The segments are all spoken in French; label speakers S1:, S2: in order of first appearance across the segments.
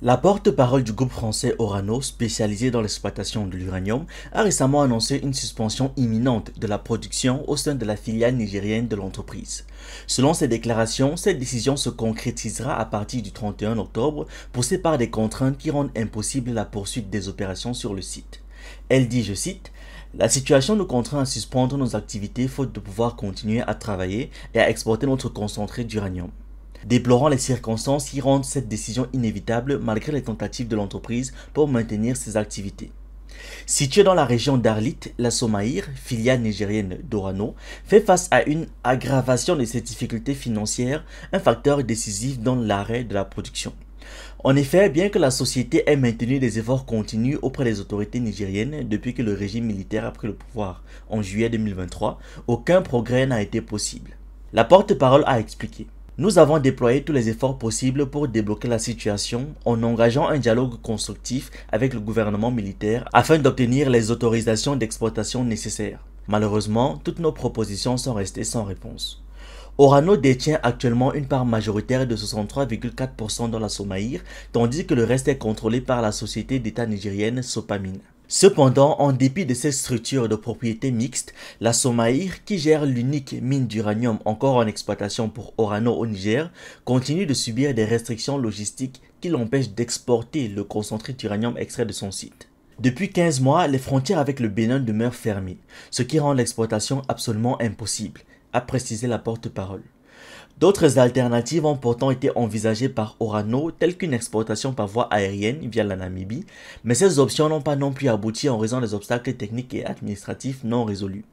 S1: La porte-parole du groupe français Orano, spécialisé dans l'exploitation de l'uranium, a récemment annoncé une suspension imminente de la production au sein de la filiale nigérienne de l'entreprise. Selon ses déclarations, cette décision se concrétisera à partir du 31 octobre, poussée par des contraintes qui rendent impossible la poursuite des opérations sur le site. Elle dit, je cite, « La situation nous contraint à suspendre nos activités faute de pouvoir continuer à travailler et à exporter notre concentré d'uranium. » Déplorant les circonstances qui rendent cette décision inévitable malgré les tentatives de l'entreprise pour maintenir ses activités. Située dans la région d'Arlit, la Somaïr, filiale nigérienne d'Orano, fait face à une aggravation de ses difficultés financières, un facteur décisif dans l'arrêt de la production. En effet, bien que la société ait maintenu des efforts continus auprès des autorités nigériennes depuis que le régime militaire a pris le pouvoir en juillet 2023, aucun progrès n'a été possible. La porte-parole a expliqué: nous avons déployé tous les efforts possibles pour débloquer la situation en engageant un dialogue constructif avec le gouvernement militaire afin d'obtenir les autorisations d'exploitation nécessaires. Malheureusement, toutes nos propositions sont restées sans réponse. Orano détient actuellement une part majoritaire de 63,4% dans la Somaïr, tandis que le reste est contrôlé par la société d'État nigérienne Sopamine. Cependant, en dépit de cette structure de propriété mixte, la Somaïr, qui gère l'unique mine d'uranium encore en exploitation pour Orano au Niger, continue de subir des restrictions logistiques qui l'empêchent d'exporter le concentré d'uranium extrait de son site. Depuis 15 mois, les frontières avec le Bénin demeurent fermées, ce qui rend l'exploitation absolument impossible, a précisé la porte-parole. D'autres alternatives ont pourtant été envisagées par Orano, telles qu'une exportation par voie aérienne via la Namibie, mais ces options n'ont pas non plus abouti en raison des obstacles techniques et administratifs non résolus.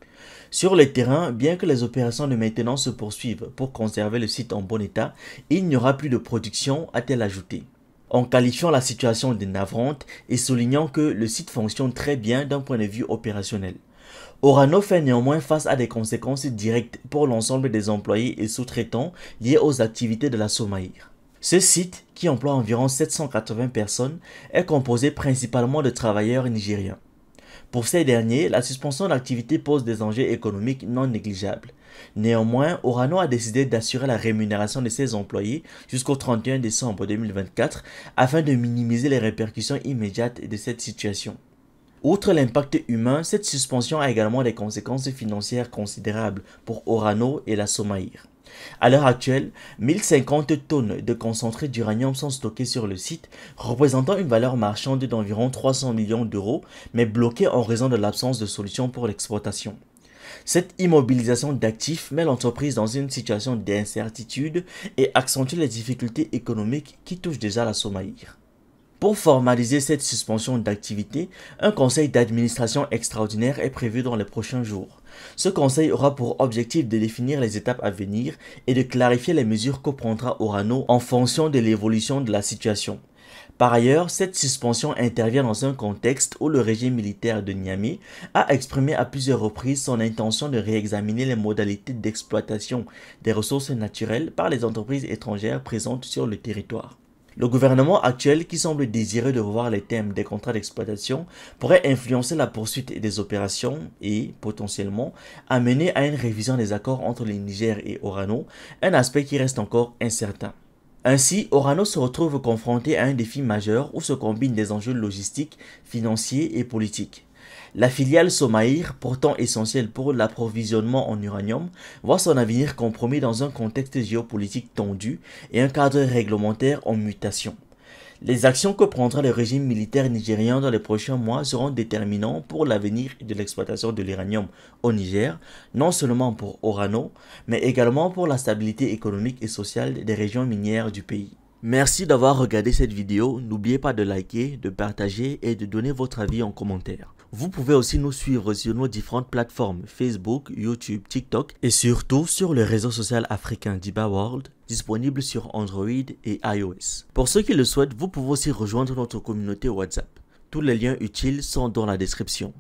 S1: Sur le terrain, bien que les opérations de maintenance se poursuivent pour conserver le site en bon état, il n'y aura plus de production, a-t-elle ajouté, en qualifiant la situation de navrante et soulignant que le site fonctionne très bien d'un point de vue opérationnel. Orano fait néanmoins face à des conséquences directes pour l'ensemble des employés et sous-traitants liés aux activités de la Somaïr. Ce site, qui emploie environ 780 personnes, est composé principalement de travailleurs nigériens. Pour ces derniers, la suspension d'activité pose des enjeux économiques non négligeables. Néanmoins, Orano a décidé d'assurer la rémunération de ses employés jusqu'au 31 décembre 2024 afin de minimiser les répercussions immédiates de cette situation. Outre l'impact humain, cette suspension a également des conséquences financières considérables pour Orano et la Somaïr. À l'heure actuelle, 1050 tonnes de concentré d'uranium sont stockées sur le site, représentant une valeur marchande d'environ 300 millions d'euros, mais bloquées en raison de l'absence de solution pour l'exploitation. Cette immobilisation d'actifs met l'entreprise dans une situation d'incertitude et accentue les difficultés économiques qui touchent déjà la Somaïr. Pour formaliser cette suspension d'activité, un conseil d'administration extraordinaire est prévu dans les prochains jours. Ce conseil aura pour objectif de définir les étapes à venir et de clarifier les mesures que prendra Orano en fonction de l'évolution de la situation. Par ailleurs, cette suspension intervient dans un contexte où le régime militaire de Niamey a exprimé à plusieurs reprises son intention de réexaminer les modalités d'exploitation des ressources naturelles par les entreprises étrangères présentes sur le territoire. Le gouvernement actuel, qui semble désirer de revoir les thèmes des contrats d'exploitation, pourrait influencer la poursuite des opérations et, potentiellement, amener à une révision des accords entre le Niger et Orano, un aspect qui reste encore incertain. Ainsi, Orano se retrouve confronté à un défi majeur où se combinent des enjeux logistiques, financiers et politiques. La filiale Somaïr, pourtant essentielle pour l'approvisionnement en uranium, voit son avenir compromis dans un contexte géopolitique tendu et un cadre réglementaire en mutation. Les actions que prendra le régime militaire nigérien dans les prochains mois seront déterminants pour l'avenir de l'exploitation de l'uranium au Niger, non seulement pour Orano, mais également pour la stabilité économique et sociale des régions minières du pays. Merci d'avoir regardé cette vidéo, n'oubliez pas de liker, de partager et de donner votre avis en commentaire. Vous pouvez aussi nous suivre sur nos différentes plateformes Facebook, YouTube, TikTok et surtout sur le réseau social africain d'Iba World, disponible sur Android et iOS. Pour ceux qui le souhaitent, vous pouvez aussi rejoindre notre communauté WhatsApp. Tous les liens utiles sont dans la description.